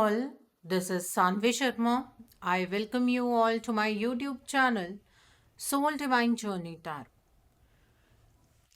all, this is Sanvi Sharma. I welcome you all to my YouTube channel Soul Divine Journey Tarot.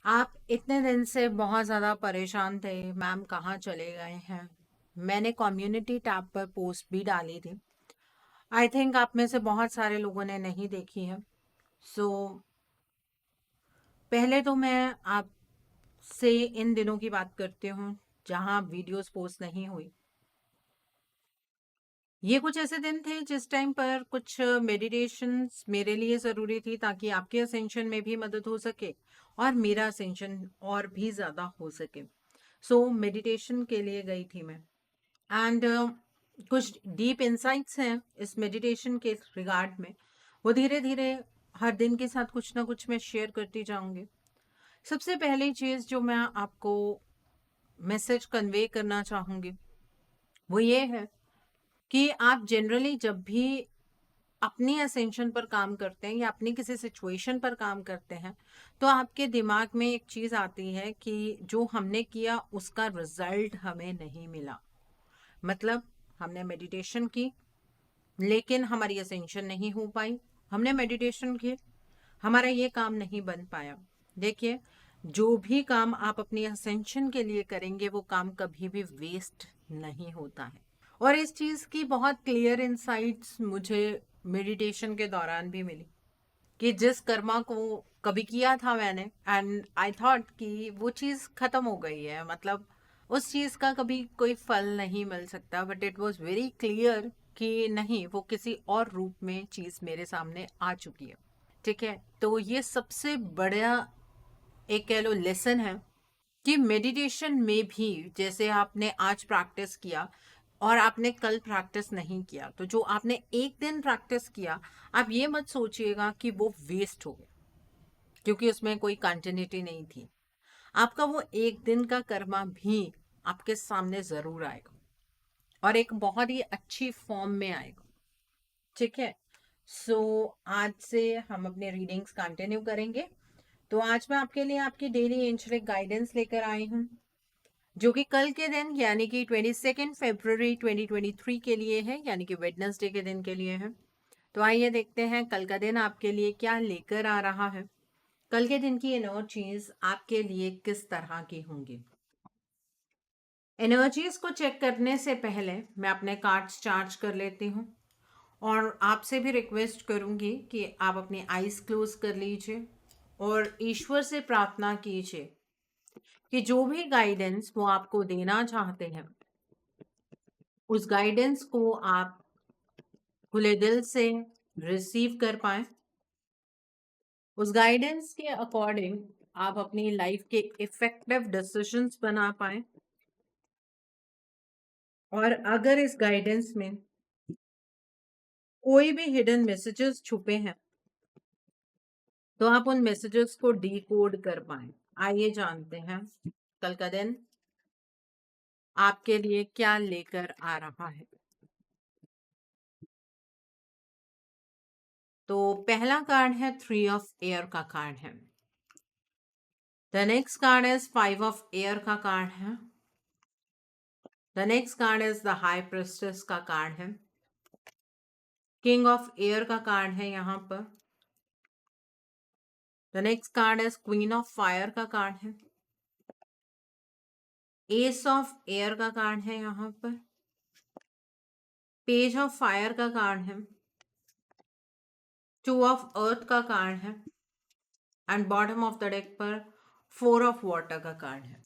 आप इतने दिन से बहुत ज़्यादा परेशान थे, मैम कहाँ चले गए हैं। मैंने कम्युनिटी टैब पर पोस्ट भी डाली थी। आई थिंक आप में से बहुत सारे लोगों ने नहीं देखी है। सो पहले तो मैं आपसे इन दिनों की बात करती हूँ जहाँ वीडियोस पोस्ट नहीं हुई। ये कुछ ऐसे दिन थे जिस टाइम पर कुछ मेडिटेशंस मेरे लिए ज़रूरी थी ताकि आपके असेंशन में भी मदद हो सके और मेरा असेंशन और भी ज़्यादा हो सके। सो मेडिटेशन के लिए गई थी मैं एंड कुछ डीप इंसाइट्स हैं इस मेडिटेशन के रिगार्ड में। वो धीरे धीरे हर दिन के साथ कुछ ना कुछ मैं शेयर करती जाऊंगी। सबसे पहली चीज़ जो मैं आपको मैसेज कन्वे करना चाहूँगी वो ये है कि आप जनरली जब भी अपनी असेंशन पर काम करते हैं या अपनी किसी सिचुएशन पर काम करते हैं तो आपके दिमाग में एक चीज़ आती है कि जो हमने किया उसका रिजल्ट हमें नहीं मिला। मतलब हमने मेडिटेशन की लेकिन हमारी असेंशन नहीं हो पाई। हमने मेडिटेशन की, हमारा ये काम नहीं बन पाया। देखिए, जो भी काम आप अपनी असेंशन के लिए करेंगे वो काम कभी भी वेस्ट नहीं होता है। और इस चीज़ की बहुत क्लियर इंसाइट्स मुझे मेडिटेशन के दौरान भी मिली कि जिस कर्मा को कभी किया था मैंने एंड आई थॉट कि वो चीज़ ख़त्म हो गई है, मतलब उस चीज़ का कभी कोई फल नहीं मिल सकता, but it was very clear कि नहीं, वो किसी और रूप में चीज़ मेरे सामने आ चुकी है। ठीक है, तो ये सबसे बड़ा एक कह लो लेसन है कि मेडिटेशन में भी जैसे आपने आज प्रैक्टिस किया और आपने कल प्रैक्टिस नहीं किया, तो जो आपने एक दिन प्रैक्टिस किया आप ये मत सोचिएगा कि वो वेस्ट हो गया क्योंकि उसमें कोई कंटिन्यूटी नहीं थी। आपका वो एक दिन का कर्मा भी आपके सामने ज़रूर आएगा और एक बहुत ही अच्छी फॉर्म में आएगा। ठीक है, सो आज से हम अपने रीडिंग्स कंटिन्यू करेंगे। तो आज मैं आपके लिए आपकी डेली एंजलिक गाइडेंस लेकर आई हूँ जो कि कल के दिन यानी कि 22 फरवरी 2023 के लिए है, यानी कि वेडनेसडे के दिन के लिए है। तो आइए देखते हैं कल का दिन आपके लिए क्या लेकर आ रहा है। कल के दिन की एनर्जीज आपके लिए किस तरह की होंगी। एनर्जीज को चेक करने से पहले मैं अपने कार्ड्स चार्ज कर लेती हूँ और आपसे भी रिक्वेस्ट करूँगी कि आप अपनी आईज क्लोज कर लीजिए और ईश्वर से प्रार्थना कीजिए कि जो भी गाइडेंस वो आपको देना चाहते हैं उस गाइडेंस को आप खुले दिल से रिसीव कर पाए। उस गाइडेंस के अकॉर्डिंग आप अपनी लाइफ के इफेक्टिव डिसीजंस बना पाए और अगर इस गाइडेंस में कोई भी हिडन मैसेजेस छुपे हैं तो आप उन मैसेजेस को डीकोड कर पाए। आइए जानते हैं कल का दिन आपके लिए क्या लेकर आ रहा है। तो पहला कार्ड है 3 ऑफ एयर का कार्ड है। The next card is 5 of air का कार्ड है। The next card is the high priestess का कार्ड है। किंग ऑफ एयर का कार्ड है यहाँ पर। The next card is queen of fire का कार्ड है। एस ऑफ एयर का कार्ड है यहाँ पर। पेज ऑफ फायर का कार्ड है। 2 ऑफ अर्थ का कार्ड है and bottom of the deck पर 4 ऑफ वाटर का कार्ड है।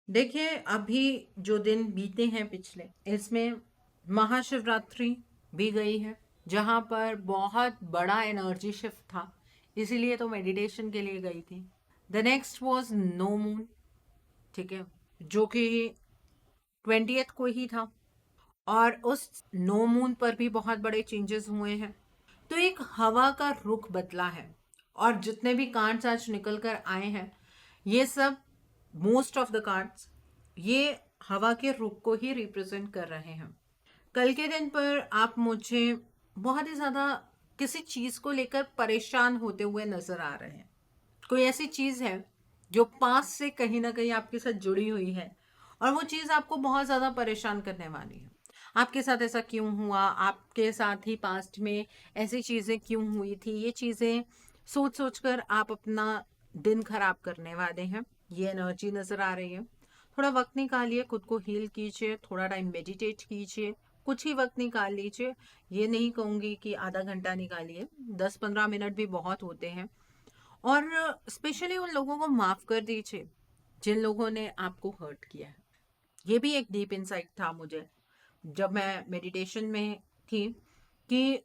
देखिए, अभी जो दिन बीते हैं पिछले, इसमें महाशिवरात्रि भी गई है जहाँ पर बहुत बड़ा एनर्जी शिफ्ट था, इसीलिए तो मेडिटेशन के लिए गई थी। The next was no moon, ठीक है, जो कि 20th को ही था और उस नो मून पर भी बहुत बड़े चेंजेस हुए हैं। तो एक हवा का रुख बदला है और जितने भी कार्ड्स आज निकल कर आए हैं ये सब, मोस्ट ऑफ द कार्ड्स, ये हवा के रुख को ही रिप्रेजेंट कर रहे हैं। कल के दिन पर आप मुझे बहुत ही ज़्यादा किसी चीज़ को लेकर परेशान होते हुए नज़र आ रहे हैं। कोई ऐसी चीज़ है जो पास से कहीं ना कहीं आपके साथ जुड़ी हुई है और वो चीज़ आपको बहुत ज़्यादा परेशान करने वाली है। आपके साथ ऐसा क्यों हुआ, आपके साथ ही पास्ट में ऐसी चीज़ें क्यों हुई थी, ये चीज़ें सोच सोच कर आप अपना दिन खराब करने वाले हैं। ये एनर्जी नज़र आ रही है। थोड़ा वक्त निकालिए, खुद को हील कीजिए, थोड़ा टाइम मेडिटेट कीजिए, कुछ ही वक्त निकाल लीजिए। ये नहीं कहूँगी कि आधा घंटा निकालिए, 10-15 मिनट भी बहुत होते हैं। और स्पेशली उन लोगों को माफ़ कर दीजिए जिन लोगों ने आपको हर्ट किया है। ये भी एक डीप इंसाइट था मुझे जब मैं मेडिटेशन में थी, कि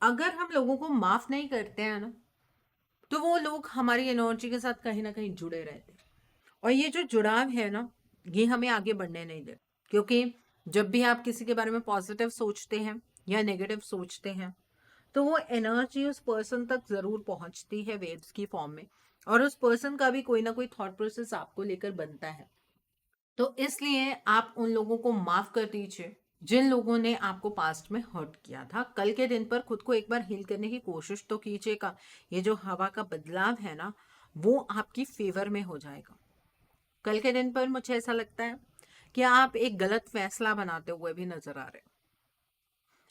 अगर हम लोगों को माफ़ नहीं करते हैं ना, तो वो लोग हमारी एनर्जी के साथ कहीं ना कहीं जुड़े रहते हैं। और ये जो जुड़ाव है ना, ये हमें आगे बढ़ने नहीं दे। क्योंकि जब भी आप किसी के बारे में पॉजिटिव सोचते हैं या नेगेटिव सोचते हैं, तो वो एनर्जी उस पर्सन तक जरूर पहुंचती है वेव्स की फॉर्म में, और उस पर्सन का भी कोई ना कोई थॉट प्रोसेस आपको लेकर बनता है। तो इसलिए आप उन लोगों को माफ कर दीजिए जिन लोगों ने आपको पास्ट में हर्ट किया था। कल के दिन पर खुद को एक बार हील करने की कोशिश तो कीजिएगा। ये जो हवा का बदलाव है ना, वो आपकी फेवर में हो जाएगा। कल के दिन पर मुझे ऐसा लगता है कि आप एक गलत फैसला बनाते हुए भी नजर आ रहे हैं।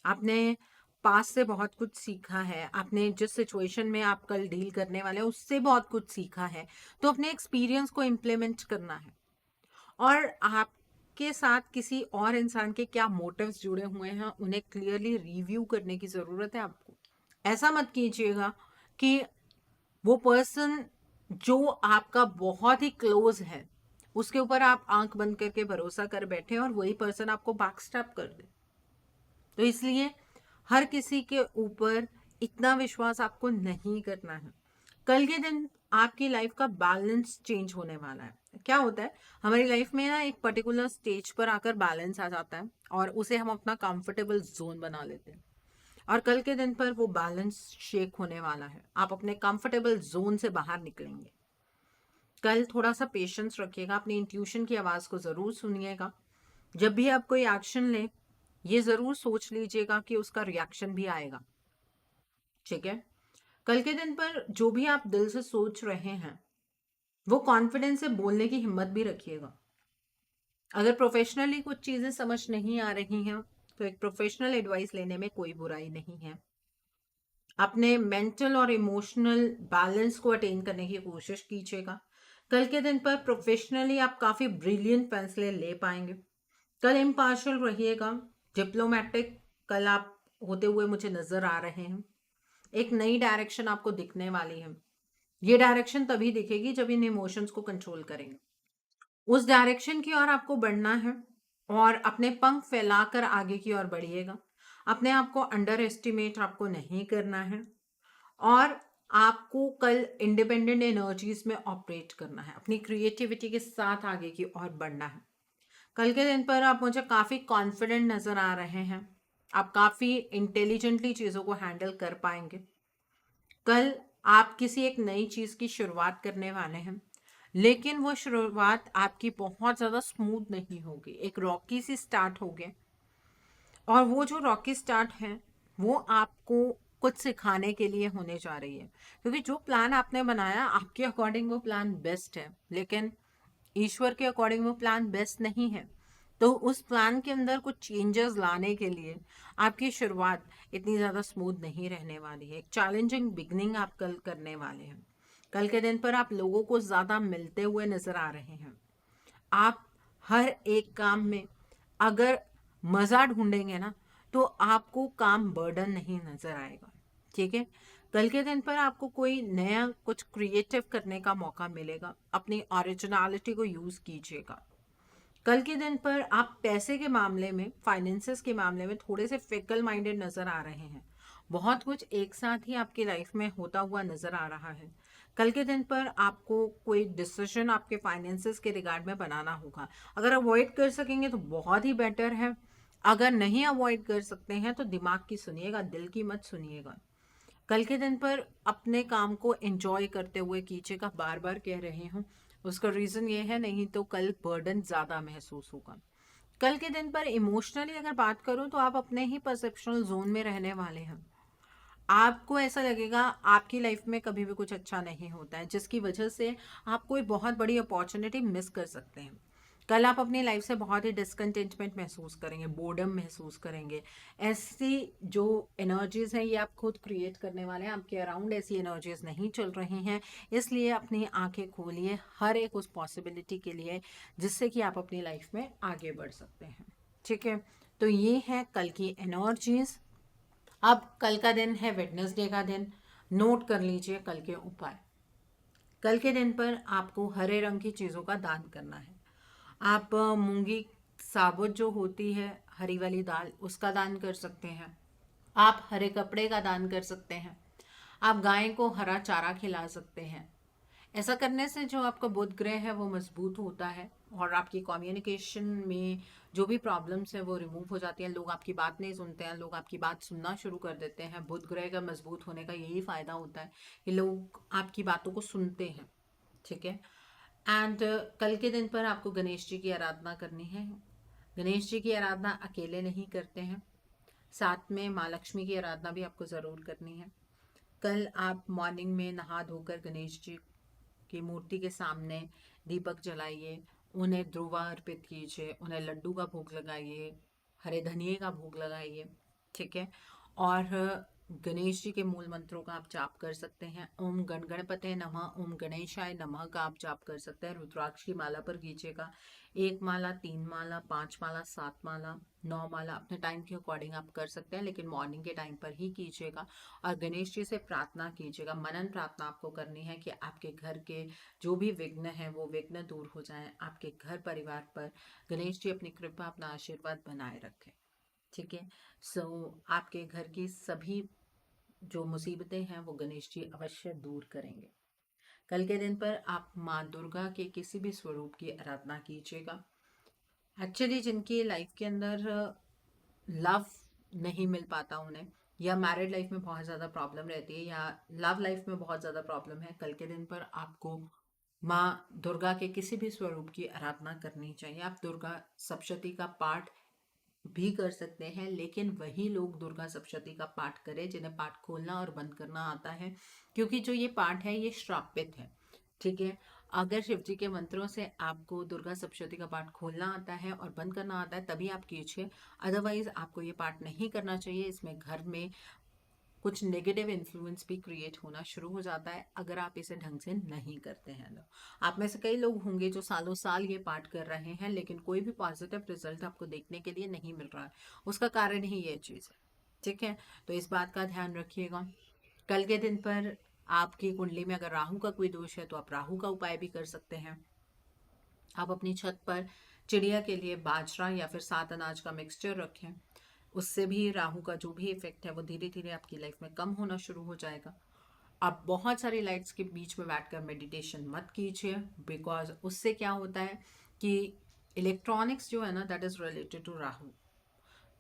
आपने पास से बहुत कुछ सीखा है, आपने जिस सिचुएशन में आप कल डील करने वाले हैं उससे बहुत कुछ सीखा है। तो अपने एक्सपीरियंस को इम्प्लीमेंट करना है। और आपके साथ किसी और इंसान के क्या मोटिव्स जुड़े हुए हैं, उन्हें क्लियरली रिव्यू करने की ज़रूरत है आपको। ऐसा मत कीजिएगा कि वो पर्सन जो आपका बहुत ही क्लोज है उसके ऊपर आप आंख बंद करके भरोसा कर बैठे और वही पर्सन आपको बैकस्टैप कर दे। तो इसलिए हर किसी के ऊपर इतना विश्वास आपको नहीं करना है। कल के दिन आपकी लाइफ का बैलेंस चेंज होने वाला है। क्या होता है, हमारी लाइफ में ना एक पर्टिकुलर स्टेज पर आकर बैलेंस आ जाता है और उसे हम अपना कंफर्टेबल जोन बना लेते हैं। और कल के दिन पर वो बैलेंस शेक होने वाला है, आप अपने कंफर्टेबल जोन से बाहर निकलेंगे। कल थोड़ा सा पेशेंस रखिएगा, अपनी इंट्यूशन की आवाज़ को ज़रूर सुनिएगा। जब भी आप कोई एक्शन लें, ये ज़रूर सोच लीजिएगा कि उसका रिएक्शन भी आएगा। ठीक है। कल के दिन पर जो भी आप दिल से सोच रहे हैं वो कॉन्फिडेंस से बोलने की हिम्मत भी रखिएगा। अगर प्रोफेशनली कुछ चीज़ें समझ नहीं आ रही हैं तो एक प्रोफेशनल एडवाइस लेने में कोई बुराई नहीं है। अपने मेंटल और इमोशनल बैलेंस को अटेन करने की कोशिश कीजिएगा। कल के दिन पर प्रोफेशनली आप काफ़ी ब्रिलियंट फैसले ले पाएंगे। कल इम्पार्शियल रहिएगा, डिप्लोमेटिक कल आप होते हुए मुझे नजर आ रहे हैं। एक नई डायरेक्शन आपको दिखने वाली है। ये डायरेक्शन तभी दिखेगी जब इन इमोशंस को कंट्रोल करेंगे। उस डायरेक्शन की ओर आपको बढ़ना है और अपने पंख फैलाकर आगे की ओर बढ़िएगा। अपने आप को अंडर एस्टिमेट आपको नहीं करना है और आपको कल इंडिपेंडेंट एनर्जीज में ऑपरेट करना है, अपनी क्रिएटिविटी के साथ आगे की ओर बढ़ना है। कल के दिन पर आप मुझे काफ़ी कॉन्फिडेंट नज़र आ रहे हैं। आप काफ़ी इंटेलिजेंटली चीज़ों को हैंडल कर पाएंगे। कल आप किसी एक नई चीज़ की शुरुआत करने वाले हैं, लेकिन वो शुरुआत आपकी बहुत ज़्यादा स्मूथ नहीं होगी, एक रॉकी सी स्टार्ट होगी। और वो जो रॉकी स्टार्ट है वो आपको कुछ सिखाने के लिए होने जा रही है। क्योंकि जो प्लान आपने बनाया आपके अकॉर्डिंग वो प्लान बेस्ट है, लेकिन ईश्वर के अकॉर्डिंग वो प्लान बेस्ट नहीं है। तो उस प्लान के अंदर कुछ चेंजेस लाने के लिए आपकी शुरुआत इतनी ज़्यादा स्मूथ नहीं रहने वाली है। एक चैलेंजिंग बिगनिंग आप कल करने वाले हैं। कल के दिन पर आप लोगों को ज़्यादा मिलते हुए नज़र आ रहे हैं। आप हर एक काम में अगर मज़ा ढूंढेंगे ना, तो आपको काम बर्डन नहीं नज़र आएगा। ठीक है। कल के दिन पर आपको कोई नया कुछ क्रिएटिव करने का मौका मिलेगा, अपनी ओरिजिनलिटी को यूज़ कीजिएगा। कल के दिन पर आप पैसे के मामले में, फाइनेंसेस के मामले में थोड़े से फिकल माइंडेड नज़र आ रहे हैं। बहुत कुछ एक साथ ही आपकी लाइफ में होता हुआ नज़र आ रहा है। कल के दिन पर आपको कोई डिसीजन आपके फाइनेंसेस के रिगार्ड में बनाना होगा। अगर अवॉइड कर सकेंगे तो बहुत ही बेटर है, अगर नहीं अवॉइड कर सकते हैं तो दिमाग की सुनिएगा, दिल की मत सुनिएगा। कल के दिन पर अपने काम को एंजॉय करते हुए कीजिएगा, बार बार कह रही हूँ। उसका रीज़न ये है, नहीं तो कल बर्डन ज़्यादा महसूस होगा। कल के दिन पर इमोशनली अगर बात करूँ तो आप अपने ही परसेप्शनल जोन में रहने वाले हैं। आपको ऐसा लगेगा आपकी लाइफ में कभी भी कुछ अच्छा नहीं होता है, जिसकी वजह से आप कोई बहुत बड़ी अपॉर्चुनिटी मिस कर सकते हैं। कल आप अपनी लाइफ से बहुत ही डिसकंटेंटमेंट महसूस करेंगे, बोर्डम महसूस करेंगे। ऐसी जो एनर्जीज हैं ये आप खुद क्रिएट करने वाले हैं, आपके अराउंड ऐसी एनर्जीज नहीं चल रही हैं। इसलिए अपनी आंखें खोलिए हर एक उस पॉसिबिलिटी के लिए जिससे कि आप अपनी लाइफ में आगे बढ़ सकते हैं। ठीक है, तो ये है कल की एनर्जीज। अब कल का दिन है वेडनेसडे का दिन, नोट कर लीजिए कल के उपाय। कल के दिन पर आपको हरे रंग की चीज़ों का दान करना है। आप मूंगी साबुत जो होती है, हरी वाली दाल, उसका दान कर सकते हैं। आप हरे कपड़े का दान कर सकते हैं। आप गाय को हरा चारा खिला सकते हैं। ऐसा करने से जो आपका बुध ग्रह है वो मजबूत होता है और आपकी कम्युनिकेशन में जो भी प्रॉब्लम्स है वो रिमूव हो जाती हैं। लोग आपकी बात नहीं सुनते हैं, लोग आपकी बात सुनना शुरू कर देते हैं। बुध ग्रह का मजबूत होने का यही फायदा होता है कि लोग आपकी बातों को सुनते हैं। ठीक है, एंड कल के दिन पर आपको गणेश जी की आराधना करनी है। गणेश जी की आराधना अकेले नहीं करते हैं, साथ में माँ लक्ष्मी की आराधना भी आपको ज़रूर करनी है। कल आप मॉर्निंग में नहा धोकर गणेश जी की मूर्ति के सामने दीपक जलाइए, उन्हें ध्रुवा अर्पित कीजिए, उन्हें लड्डू का भोग लगाइए, हरे धनिए का भोग लगाइए। ठीक है, और गणेश जी के मूल मंत्रों का आप जाप कर सकते हैं। ओम गण गणपते नमः, ओम गणेशाय नमः का आप जाप कर सकते हैं। रुद्राक्ष की माला पर कीजिएगा, 1 माला, 3 माला, 5 माला, 7 माला, 9 माला, अपने टाइम के अकॉर्डिंग आप कर सकते हैं, लेकिन मॉर्निंग के टाइम पर ही कीजिएगा। और गणेश जी से प्रार्थना कीजिएगा, मनन प्रार्थना आपको करनी है कि आपके घर के जो भी विघ्न हैं वो विघ्न दूर हो जाएं, आपके घर परिवार पर गणेश जी अपनी कृपा, अपना आशीर्वाद बनाए रखें। ठीक है, सो आपके घर की सभी जो मुसीबतें हैं वो गणेश जी अवश्य दूर करेंगे। कल के दिन पर आप माँ दुर्गा के किसी भी स्वरूप की आराधना कीजिएगा। एक्चुअली जिनकी लाइफ के अंदर लव नहीं मिल पाता उन्हें, या मैरिड लाइफ में बहुत ज़्यादा प्रॉब्लम रहती है, या लव लाइफ में बहुत ज़्यादा प्रॉब्लम है, कल के दिन पर आपको माँ दुर्गा के किसी भी स्वरूप की आराधना करनी चाहिए। आप दुर्गा सप्तशती का पाठ भी कर सकते हैं, लेकिन वही लोग दुर्गा सप्तशती का पाठ करें जिन्हें पाठ खोलना और बंद करना आता है, क्योंकि जो ये पाठ है ये श्रापित है। ठीक है, अगर शिव जी के मंत्रों से आपको दुर्गा सप्तशती का पाठ खोलना आता है और बंद करना आता है तभी आप कीजिए, अदरवाइज आपको ये पाठ नहीं करना चाहिए। इसमें घर में कुछ नेगेटिव इन्फ्लुएंस भी क्रिएट होना शुरू हो जाता है अगर आप इसे ढंग से नहीं करते हैं। आप में से कई लोग होंगे जो सालों साल ये पाठ कर रहे हैं लेकिन कोई भी पॉजिटिव रिजल्ट आपको देखने के लिए नहीं मिल रहा है। उसका कारण ही ये चीज़ है। ठीक है, तो इस बात का ध्यान रखिएगा। कल के दिन पर आपकी कुंडली में अगर राहु का कोई दोष है तो आप राहु का उपाय भी कर सकते हैं। आप अपनी छत पर चिड़िया के लिए बाजरा या फिर 7 अनाज का मिक्सचर रखें, उससे भी राहु का जो भी इफेक्ट है वो धीरे धीरे आपकी लाइफ में कम होना शुरू हो जाएगा। आप बहुत सारी लाइट्स के बीच में बैठकर मेडिटेशन मत कीजिए, बिकॉज उससे क्या होता है कि इलेक्ट्रॉनिक्स जो है ना, that is related to Rahu.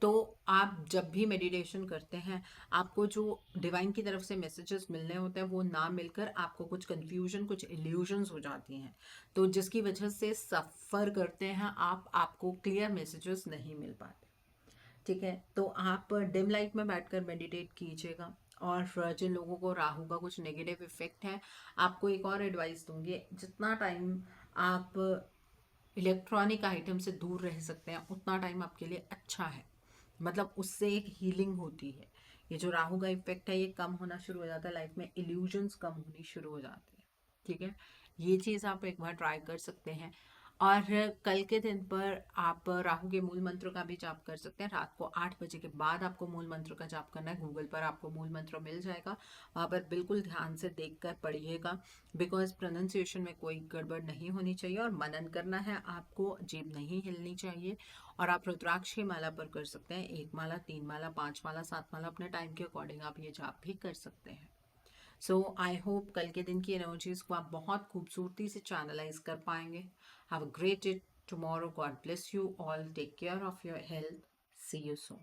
तो आप जब भी मेडिटेशन करते हैं आपको जो डिवाइन की तरफ से मैसेजेस मिलने होते हैं वो ना मिलकर आपको कुछ कंफ्यूजन, कुछ इल्यूजन्स हो जाती हैं, तो जिसकी वजह से सफ़र करते हैं आप, आपको क्लियर मैसेजेस नहीं मिल पाते। ठीक है, तो आप डिम लाइट में बैठकर मेडिटेट कीजिएगा। और जिन लोगों को राहु का कुछ नेगेटिव इफेक्ट है, आपको एक और एडवाइस दूंगी, जितना टाइम आप इलेक्ट्रॉनिक आइटम से दूर रह सकते हैं उतना टाइम आपके लिए अच्छा है। मतलब उससे एक हीलिंग होती है। ये जो राहु का इफेक्ट है ये कम होना शुरू हो जाता है, लाइफ में इल्यूजन्स कम होनी शुरू हो जाती है। ठीक है, ये चीज़ आप एक बार ट्राई कर सकते हैं। और कल के दिन पर आप राहु के मूल मंत्र का भी जाप कर सकते हैं। रात को 8 बजे के बाद आपको मूल मंत्र का जाप करना है। गूगल पर आपको मूल मंत्र मिल जाएगा, वहाँ पर बिल्कुल ध्यान से देख कर पढ़िएगा, बिकॉज प्रोनाउंसिएशन में कोई गड़बड़ नहीं होनी चाहिए। और मनन करना है आपको, जीभ नहीं हिलनी चाहिए। और आप रुद्राक्ष की माला पर कर सकते हैं, 1 माला, 3 माला, 5 माला, 7 माला, अपने टाइम के अकॉर्डिंग आप ये जाप भी कर सकते हैं। सो आई होप कल के दिन की एनर्जीज को आप बहुत खूबसूरती से चैनलाइज कर पाएंगे। Have a great day tomorrow, God bless you all, take care of your health, see you soon.